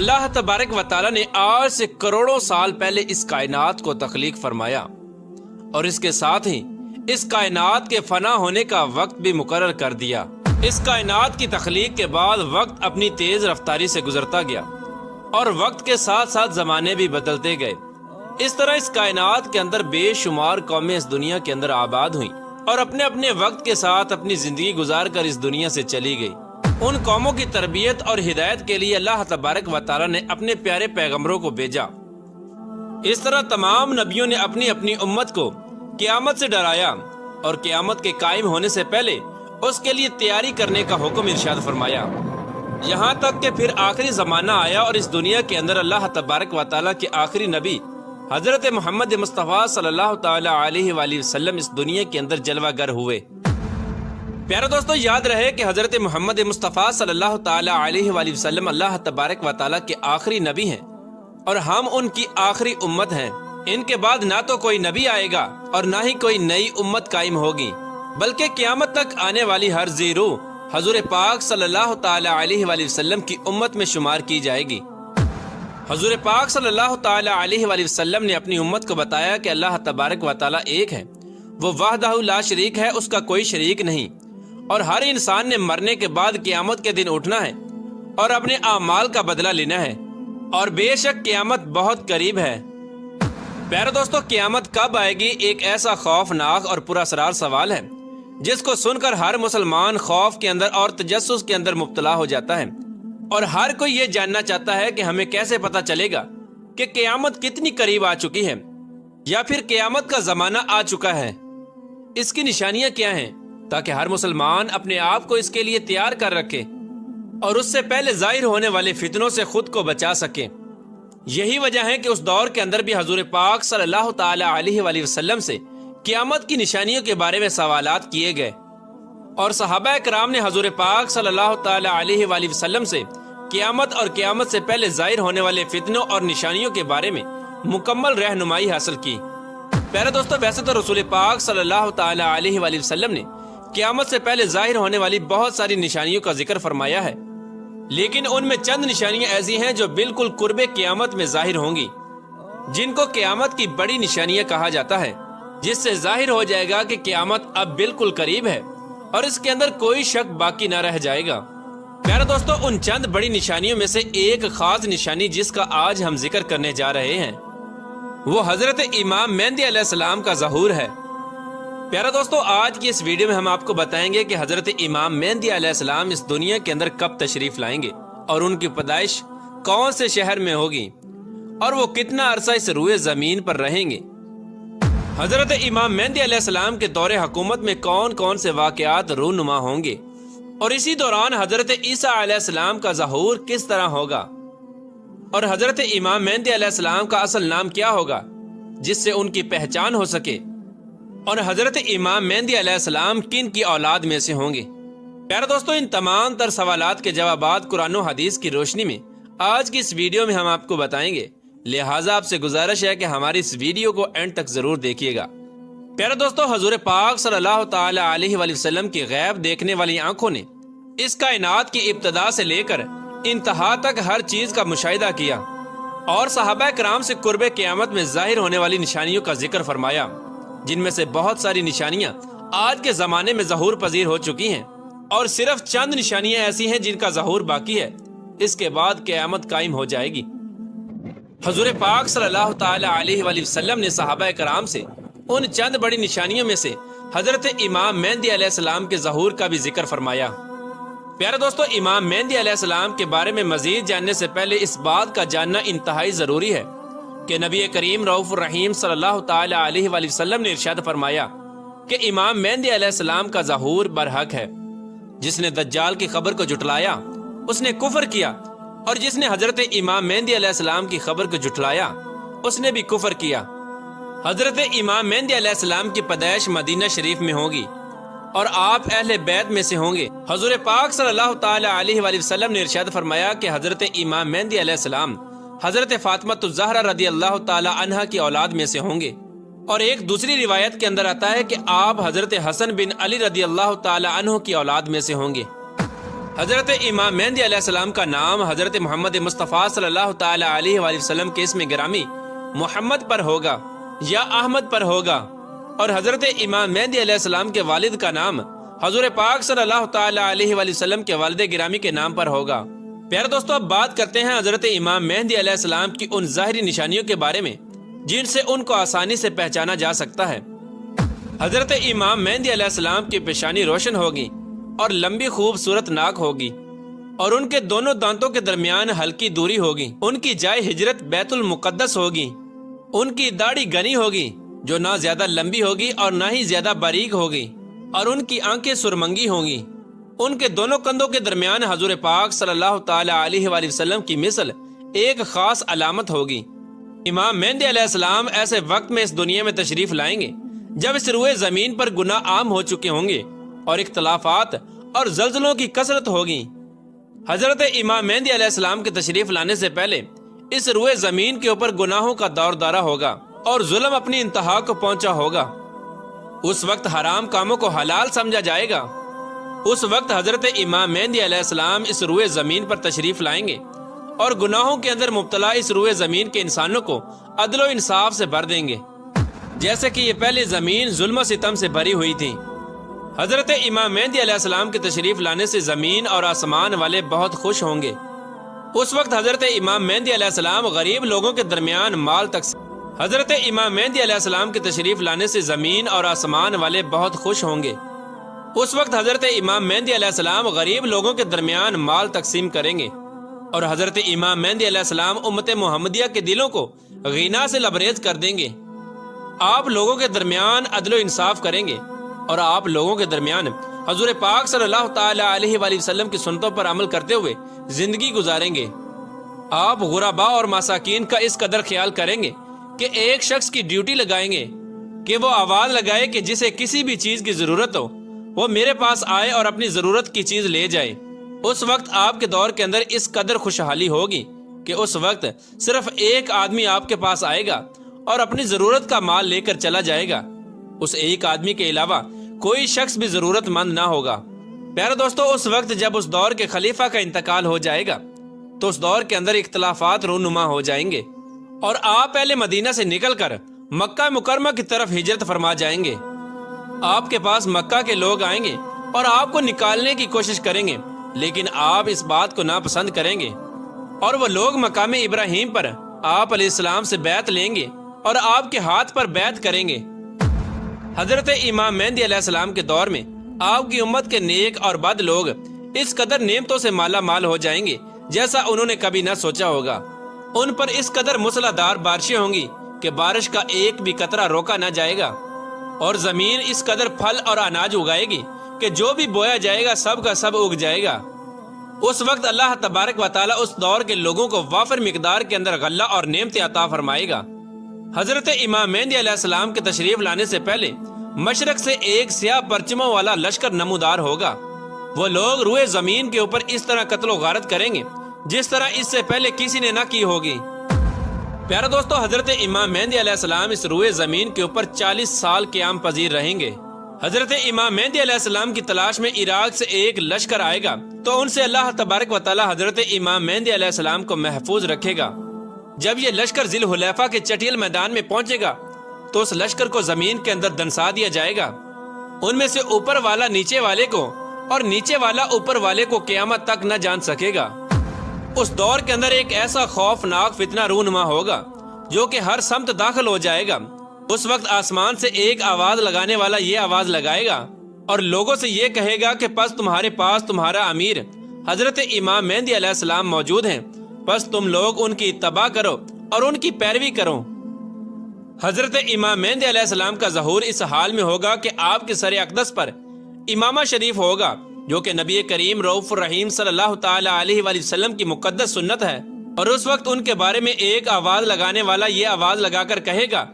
اللہ تبارک و تعالی نے آج سے کروڑوں سال پہلے اس کائنات کو تخلیق فرمایا اور اس کے ساتھ ہی اس کائنات کے فنا ہونے کا وقت بھی مقرر کر دیا۔ اس کائنات کی تخلیق کے بعد وقت اپنی تیز رفتاری سے گزرتا گیا اور وقت کے ساتھ ساتھ زمانے بھی بدلتے گئے۔ اس طرح اس کائنات کے اندر بے شمار قومیں اس دنیا کے اندر آباد ہوئیں اور اپنے اپنے وقت کے ساتھ اپنی زندگی گزار کر اس دنیا سے چلی گئی۔ ان قوموں کی تربیت اور ہدایت کے لیے اللہ تبارک و تعالی نے اپنے پیارے پیغمبروں کو بھیجا۔ اس طرح تمام نبیوں نے اپنی اپنی امت کو قیامت سے ڈرایا اور قیامت کے قائم ہونے سے پہلے اس کے لیے تیاری کرنے کا حکم ارشاد فرمایا، یہاں تک کہ پھر آخری زمانہ آیا اور اس دنیا کے اندر اللہ تبارک و تعالیٰ کے آخری نبی حضرت محمد مصطفیٰ صلی اللہ تعالی علیہ وآلہ وسلم اس دنیا کے اندر جلوہ گر ہوئے۔ پیارے دوستو، یاد رہے کہ حضرت محمد مصطفیٰ صلی اللہ تعالی علیہ وآلہ وسلم اللہ تبارک و تعالیٰ کے آخری نبی ہیں اور ہم ان کی آخری امت ہیں۔ ان کے بعد نہ تو کوئی نبی آئے گا اور نہ ہی کوئی نئی امت قائم ہوگی، بلکہ قیامت تک آنے والی ہر ذی روح حضور پاک صلی اللہ تعالی علیہ وآلہ وسلم کی امت میں شمار کی جائے گی۔ حضور پاک صلی اللہ تعالی علیہ وآلہ وسلم نے اپنی امت کو بتایا کہ اللہ تبارک و تعالی ایک ہے، وہ وحدہ لا شریک ہے، اس کا کوئی شریک نہیں، اور ہر انسان نے مرنے کے بعد قیامت کے دن اٹھنا ہے اور اپنے اعمال کا بدلہ لینا ہے، اور بے شک قیامت بہت قریب ہے۔ پیارے دوستو، قیامت کب آئے گی ایک ایسا خوفناک اور پراسرار سوال ہے جس کو سن کر ہر مسلمان خوف کے اندر اور تجسس کے اندر مبتلا ہو جاتا ہے، اور ہر کوئی یہ جاننا چاہتا ہے کہ ہمیں کیسے پتہ چلے گا کہ قیامت کتنی قریب آ چکی ہے یا پھر قیامت کا زمانہ آ چکا ہے، اس کی نشانیاں کیا ہیں، تاکہ ہر مسلمان اپنے آپ کو اس کے لیے تیار کر رکھے اور اس سے پہلے ظاہر ہونے والے فتنوں سے خود کو بچا سکے۔ یہی وجہ ہے کہ اس دور کے اندر بھی حضور پاک صلی اللہ تعالی علیہ وآلہ وسلم سے قیامت کی نشانیوں کے بارے میں سوالات کیے گئے، اور صحابہ کرام نے حضور پاک صلی اللہ تعالی علیہ وآلہ وسلم سے قیامت اور قیامت سے پہلے ظاہر ہونے والے فتنوں اور نشانیوں کے بارے میں مکمل رہنمائی حاصل کی۔ پیارے دوستو، ویسے تو رسول پاک صلی اللہ تعالی علیہ وآلہ وسلم نے قیامت سے پہلے ظاہر ہونے والی بہت ساری نشانیوں کا ذکر فرمایا ہے، لیکن ان میں چند نشانیاں ایسی ہیں جو بالکل قرب قیامت میں ظاہر ہوں گی، جن کو قیامت کی بڑی نشانیاں کہا جاتا ہے، جس سے ظاہر ہو جائے گا کہ قیامت اب بالکل قریب ہے اور اس کے اندر کوئی شک باقی نہ رہ جائے گا۔ پیارے دوستو، ان چند بڑی نشانیوں میں سے ایک خاص نشانی جس کا آج ہم ذکر کرنے جا رہے ہیں وہ حضرت امام مہدی علیہ السلام کا ظہور ہے۔ پیارے دوستو، آج کی اس ویڈیو میں ہم آپ کو بتائیں گے کہ حضرت امام مہدی علیہ السلام اس دنیا کے اندر کب تشریف لائیں گے اور ان کی پیدائش کون سے شہر میں ہوگی اور وہ کتنا عرصہ اس روئے زمین پر رہیں گے۔ حضرت امام مہدی علیہ السلام کے دور حکومت میں کون کون سے واقعات رونما ہوں گے، اور اسی دوران حضرت عیسیٰ علیہ السلام کا ظہور کس طرح ہوگا، اور حضرت امام مہدی علیہ السلام کا اصل نام کیا ہوگا جس سے ان کی پہچان ہو سکے، اور حضرت امام مہدی علیہ السلام کن کی اولاد میں سے ہوں گے۔ پیارے دوستو، ان تمام تر سوالات کے جوابات قرآن و حدیث کی روشنی میں آج کی اس ویڈیو میں ہم آپ کو بتائیں گے، لہٰذا آپ سے گزارش ہے کہ ہماری اس ویڈیو کو اینڈ تک ضرور دیکھیے گا۔ پیارے دوستو، حضور پاک صلی اللہ تعالی علیہ وآلہ وسلم کی غیب دیکھنے والی آنکھوں نے اس کائنات کی ابتدا سے لے کر انتہا تک ہر چیز کا مشاہدہ کیا، اور صحابہ کرام سے قرب قیامت میں ظاہر ہونے والی نشانیوں کا ذکر فرمایا، جن میں سے بہت ساری نشانیاں آج کے زمانے میں ظہور پذیر ہو چکی ہیں، اور صرف چند نشانیاں ایسی ہیں جن کا ظہور باقی ہے، اس کے بعد قیامت قائم ہو جائے گی۔ حضور پاک صلی اللہ تعالی علیہ وآلہ وسلم نے صحابہ کرام سے ان چند بڑی نشانیوں میں سے حضرت امام مہدی علیہ السلام کے ظہور کا بھی ذکر فرمایا۔ پیارے دوستو، امام مہدی علیہ السلام کے بارے میں مزید جاننے سے پہلے اس بات کا جاننا انتہائی ضروری ہے کہ نبی کریم رؤوف الرحیم صلی اللہ تعالی علیہ وآلہ وسلم نے ارشاد فرمایا کہ امام مہدی علیہ السلام کا ظہور برحق ہے۔ جس نے دجال کی خبر کو جھٹلایا اس نے کفر کیا، اور جس نے حضرت امام مہدی علیہ السلام کی خبر کو جھٹلایا اس نے بھی کفر کیا۔ حضرت امام مہدی علیہ السلام کی پیدائش مدینہ شریف میں ہوگی اور آپ اہل بیت میں سے ہوں گے۔ حضور پاک صلی اللہ تعالی علیہ وآلہ وسلم نے ارشاد فرمایا کہ حضرت امام مہدی علیہ السلام حضرت فاطمہ الزہرا رضی اللہ تعالی عنہا کی اولاد میں سے ہوں گے، اور ایک دوسری روایت کے اندر آتا ہے کہ آپ حضرت حسن بن علی رضی اللہ تعالی عنہ کی اولاد میں سے ہوں گے۔ حضرت امام مہدی علیہ السلام کا نام حضرت محمد مصطفیٰ صلی اللہ تعالی علیہ وآلہ وسلم کے اسم گرامی محمد پر ہوگا یا احمد پر ہوگا، اور حضرت امام مہدی علیہ السلام کے والد کا نام حضور پاک صلی اللہ تعالی علیہ وآلہ وسلم کے والد گرامی کے نام پر ہوگا۔ پیارے دوستو، اب بات کرتے ہیں حضرت امام مہدی علیہ السلام کی ان ظاہری نشانیوں کے بارے میں جن سے ان کو آسانی سے پہچانا جا سکتا ہے۔ حضرت امام مہدی علیہ السلام کی پیشانی روشن ہوگی اور لمبی خوبصورت ناک ہوگی، اور ان کے دونوں دانتوں کے درمیان ہلکی دوری ہوگی۔ ان کی جائے ہجرت بیت المقدس ہوگی۔ ان کی داڑھی گھنی ہوگی جو نہ زیادہ لمبی ہوگی اور نہ ہی زیادہ باریک ہوگی، اور ان کی آنکھیں سرمنگی ہوں گی۔ ان کے دونوں کندھوں کے درمیان حضور پاک صلی اللہ تعالی علیہ وآلہ وسلم کی مثل ایک خاص علامت ہوگی۔ امام مہدی علیہ السلام ایسے وقت میں اس دنیا میں تشریف لائیں گے جب اس روئے زمین پر گناہ عام ہو چکے ہوں گے اور اختلافات اور زلزلوں کی کثرت ہوگی۔ حضرت امام مہدی علیہ السلام کے تشریف لانے سے پہلے اس روئے زمین کے اوپر گناہوں کا دور دارہ ہوگا اور ظلم اپنی انتہا کو پہنچا ہوگا۔ اس وقت حرام کاموں کو حلال سمجھا جائے گا۔ اس وقت حضرت امام مہدی علیہ السلام اس روئے زمین پر تشریف لائیں گے اور گناہوں کے اندر مبتلا اس روئے زمین کے انسانوں کو عدل و انصاف سے بھر دیں گے، جیسے کہ یہ پہلی زمین ظلم و ستم سے بھری ہوئی تھی۔ حضرت امام مہدی علیہ السلام کے تشریف لانے سے زمین اور آسمان والے بہت خوش ہوں گے۔ اس وقت حضرت امام مہدی علیہ السلام غریب لوگوں کے درمیان مال حضرت امام مہدی علیہ السلام کے تشریف لانے سے زمین اور آسمان والے بہت خوش ہوں گے۔ اس وقت حضرت امام مہدی علیہ السلام غریب لوگوں کے درمیان مال تقسیم کریں گے، اور حضرت امام مہدی علیہ السلام امت محمدیہ کے دلوں کو غنا سے لبریز کر دیں گے۔ آپ لوگوں کے درمیان عدل و انصاف کریں گے، اور آپ لوگوں کے درمیان حضور پاک صلی اللہ تعالی علیہ وآلہ وسلم کی سنتوں پر عمل کرتے ہوئے زندگی گزاریں گے۔ آپ غرباء اور مساکین کا اس قدر خیال کریں گے کہ ایک شخص کی ڈیوٹی لگائیں گے کہ وہ آواز لگائے کہ جسے کسی بھی چیز کی ضرورت ہو وہ میرے پاس آئے اور اپنی ضرورت کی چیز لے جائے۔ اس وقت آپ کے دور کے اندر اس قدر خوشحالی ہوگی کہ اس وقت صرف ایک آدمی آپ کے پاس آئے گا اور اپنی ضرورت کا مال لے کر چلا جائے گا۔ اس ایک آدمی کے علاوہ کوئی شخص بھی ضرورت مند نہ ہوگا۔ پیارے دوستو، اس وقت جب اس دور کے خلیفہ کا انتقال ہو جائے گا تو اس دور کے اندر اختلافات رونما ہو جائیں گے، اور آپ پہلے مدینہ سے نکل کر مکہ مکرمہ کی طرف ہجرت فرما جائیں گے۔ آپ کے پاس مکہ کے لوگ آئیں گے اور آپ کو نکالنے کی کوشش کریں گے، لیکن آپ اس بات کو ناپسند کریں گے، اور وہ لوگ مقام ابراہیم پر آپ علیہ السلام سے بیعت لیں گے اور آپ کے ہاتھ پر بیعت کریں گے۔ حضرت امام مہدی علیہ السلام کے دور میں آپ کی امت کے نیک اور بد لوگ اس قدر نعمتوں سے مالا مال ہو جائیں گے جیسا انہوں نے کبھی نہ سوچا ہوگا۔ ان پر اس قدر موسلا دھار بارشیں ہوں گی کہ بارش کا ایک بھی قطرہ روکا نہ جائے گا، اور زمین اس قدر پھل اور اناج اگائے گی کہ جو بھی بویا جائے گا سب کا سب اگ جائے گا۔ اس وقت اللہ تبارک و تعالیٰ اس دور کے لوگوں کو وافر مقدار کے اندر غلہ اور نعمتیں عطا فرمائے گا۔ حضرت امام مہدی علیہ السلام کے تشریف لانے سے پہلے مشرق سے ایک سیاہ پرچموں والا لشکر نمودار ہوگا۔ وہ لوگ روئے زمین کے اوپر اس طرح قتل و غارت کریں گے جس طرح اس سے پہلے کسی نے نہ کی ہوگی۔ پیارے دوستو، حضرت امام مہدی علیہ السلام اس روئے زمین کے اوپر 40 سال قیام پذیر رہیں گے۔ حضرت امام مہدی علیہ السلام کی تلاش میں عراق سے ایک لشکر آئے گا تو ان سے اللہ تبارک و تعالی حضرت امام مہدی علیہ السلام کو محفوظ رکھے گا۔ جب یہ لشکر ذی الحلیفہ کے چٹیل میدان میں پہنچے گا تو اس لشکر کو زمین کے اندر دنسا دیا جائے گا۔ ان میں سے اوپر والا نیچے والے کو اور نیچے والا اوپر والے کو قیامت تک نہ جان سکے گا۔ اس دور کے اندر ایک ایسا خوفناک فتنہ رونما ہوگا جو کہ ہر سمت داخل ہو جائے گا۔ اس وقت آسمان سے ایک آواز لگانے والا یہ آواز لگائے گا اور لوگوں سے یہ کہے گا کہ پس تمہارے پاس تمہارا امیر حضرت امام مہدی علیہ السلام موجود ہیں، پس تم لوگ ان کی اتباع کرو اور ان کی پیروی کرو۔ حضرت امام مہدی علیہ السلام کا ظہور اس حال میں ہوگا کہ آپ کے سر اقدس پر امامہ شریف ہوگا جو کہ نبی کریم رؤوف الرحیم صلی اللہ تعالی علیہ وآلہ وسلم کی مقدس سنت ہے، اور اس وقت ان کے بارے میں ایک آواز لگانے والا یہ آواز لگا کر کہے گا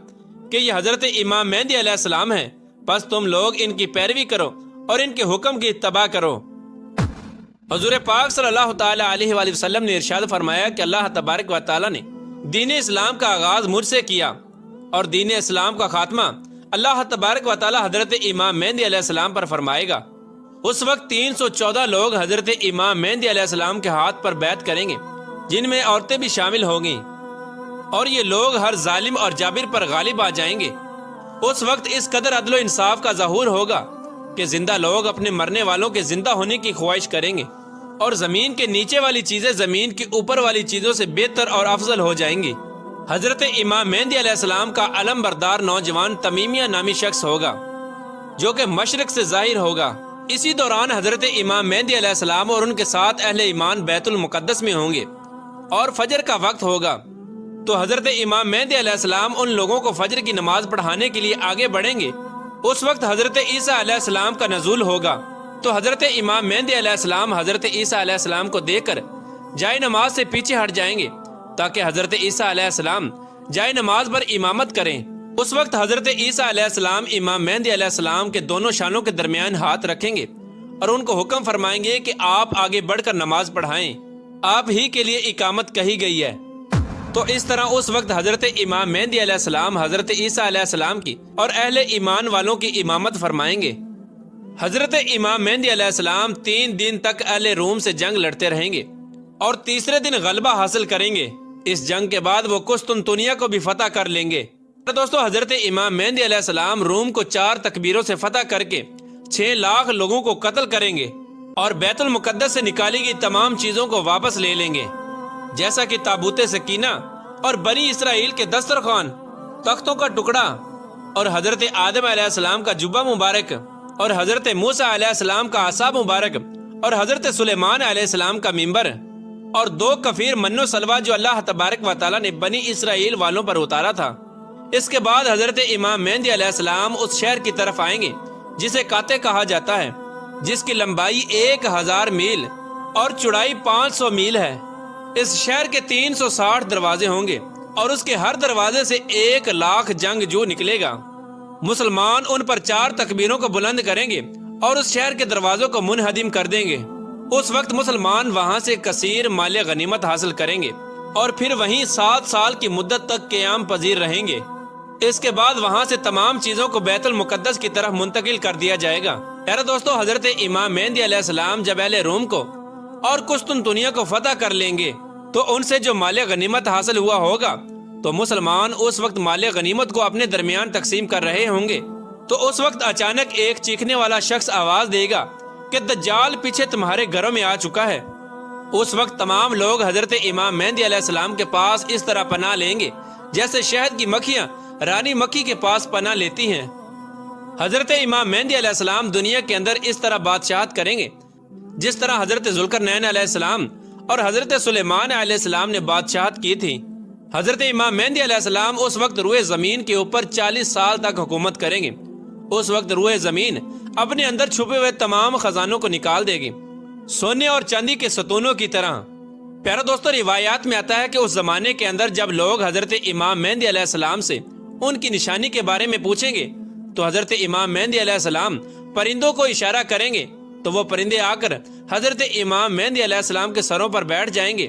کہ یہ حضرت امام مہدی علیہ السلام ہیں، پس تم لوگ ان کی پیروی کرو اور ان کے حکم کی اتباع کرو۔ حضور پاک صلی اللہ تعالی علیہ وآلہ وسلم نے ارشاد فرمایا کہ اللہ تبارک و تعالی نے دین اسلام کا آغاز مجھ سے کیا اور دین اسلام کا خاتمہ اللہ تبارک و تعالی حضرت امام مہدی علیہ السلام پر فرمائے گا۔ اس وقت 314 لوگ حضرت امام مہدی علیہ السلام کے ہاتھ پر بیعت کریں گے، جن میں عورتیں بھی شامل ہوں گی، اور یہ لوگ ہر ظالم اور جابر پر غالب آ جائیں گے۔ اس وقت اس قدر عدل و انصاف کا ظہور ہوگا کہ زندہ لوگ اپنے مرنے والوں کے زندہ ہونے کی خواہش کریں گے، اور زمین کے نیچے والی چیزیں زمین کی اوپر والی چیزوں سے بہتر اور افضل ہو جائیں گی۔ حضرت امام مہدی علیہ السلام کا علم بردار نوجوان تمیمیہ نامی شخص ہوگا، جو کہ مشرق سے ظاہر ہوگا۔ اسی دوران حضرت امام مہدی علیہ السلام اور ان کے ساتھ اہل ایمان بیت المقدس میں ہوں گے، اور فجر کا وقت ہوگا تو حضرت امام مہدی علیہ السلام ان لوگوں کو فجر کی نماز پڑھانے کے لیے آگے بڑھیں گے۔ اس وقت حضرت عیسیٰ علیہ السلام کا نزول ہوگا تو حضرت امام مہدی علیہ السلام حضرت عیسیٰ علیہ السلام کو دیکھ کر جائے نماز سے پیچھے ہٹ جائیں گے، تاکہ حضرت عیسیٰ علیہ السلام جائے نماز پر امامت کریں۔ اس وقت حضرت عیسیٰ علیہ السلام امام مہدی علیہ السلام کے دونوں شانوں کے درمیان ہاتھ رکھیں گے اور ان کو حکم فرمائیں گے کہ آپ آگے بڑھ کر نماز پڑھائیں، آپ ہی کے لیے اقامت کہی گئی ہے۔ تو اس طرح اس وقت حضرت امام مہدی علیہ السلام حضرت عیسیٰ علیہ السلام کی اور اہل ایمان والوں کی امامت فرمائیں گے۔ حضرت امام مہدی علیہ السلام 3 دن تک اہل روم سے جنگ لڑتے رہیں گے اور تیسرے دن غلبہ حاصل کریں گے۔ اس جنگ کے بعد وہ قسطنطنیہ کو بھی فتح کر لیں گے۔ تو دوستو، حضرت امام مہدی علیہ السلام روم کو 4 تکبیروں سے فتح کر کے 6 لاکھ لوگوں کو قتل کریں گے اور بیت المقدس سے نکالی گئی تمام چیزوں کو واپس لے لیں گے، جیسا کہ تابوت سکینہ اور بنی اسرائیل کے دسترخوان، تختوں کا ٹکڑا، اور حضرت آدم علیہ السلام کا جبہ مبارک، اور حضرت موسیٰ علیہ السلام کا عصا مبارک، اور حضرت سلیمان علیہ السلام کا منبر، اور 2 کفیر من و سلوہ جو اللہ تبارک و تعالیٰ نے بنی اسرائیل والوں پر اتارا تھا۔ اس کے بعد حضرت امام مہدی علیہ السلام اس شہر کی طرف آئیں گے جسے قاطع کہا جاتا ہے، جس کی لمبائی 1000 میل اور چوڑائی 500 میل ہے۔ اس شہر کے 360 دروازے ہوں گے اور اس کے ہر دروازے سے 1 لاکھ جنگجو نکلے گا۔ مسلمان ان پر 4 تکبیروں کو بلند کریں گے اور اس شہر کے دروازوں کو منہدم کر دیں گے۔ اس وقت مسلمان وہاں سے کثیر مال غنیمت حاصل کریں گے اور پھر وہیں 7 سال کی مدت تک قیام پذیر رہیں گے۔ اس کے بعد وہاں سے تمام چیزوں کو بیت المقدس کی طرف منتقل کر دیا جائے گا۔ پیارے دوستو، حضرت امام مہدی علیہ السلام جب اہل روم کو اور قسطنطنیہ کو فتح کر لیں گے تو ان سے جو مال غنیمت حاصل ہوا ہوگا تو مسلمان اس وقت مال غنیمت کو اپنے درمیان تقسیم کر رہے ہوں گے۔ تو اس وقت اچانک ایک چیخنے والا شخص آواز دے گا کہ دجال پیچھے تمہارے گھروں میں آ چکا ہے۔ اس وقت تمام لوگ حضرت امام مہدی علیہ السلام کے پاس اس طرح پناہ لیں گے جیسے شہد کی مکھیاں رانی مکھی کے پاس پناہ لیتی ہیں۔ حضرت امام مہدی علیہ السلام دنیا کے اندر اس طرح بادشاہت کریں گے جس طرح حضرت ذوالقرنین علیہ السلام اور حضرت سلیمان علیہ السلام نے بادشاہت کی تھی۔ حضرت امام مہدی علیہ السلام اس وقت روئے زمین کے اوپر 40 سال تک حکومت کریں گے۔ اس وقت روئے زمین اپنے اندر چھپے ہوئے تمام خزانوں کو نکال دے گی، سونے اور چاندی کے ستونوں کی طرح۔ پیارا دوستو، روایات میں آتا ہے کہ اس زمانے کے اندر جب لوگ حضرت امام مہدی علیہ السلام سے ان کی نشانی کے بارے میں پوچھیں گے تو حضرت امام مہدی علیہ السلام پرندوں کو اشارہ کریں گے تو وہ پرندے آ کر حضرت امام مہدی علیہ السلام کے سروں پر بیٹھ جائیں گے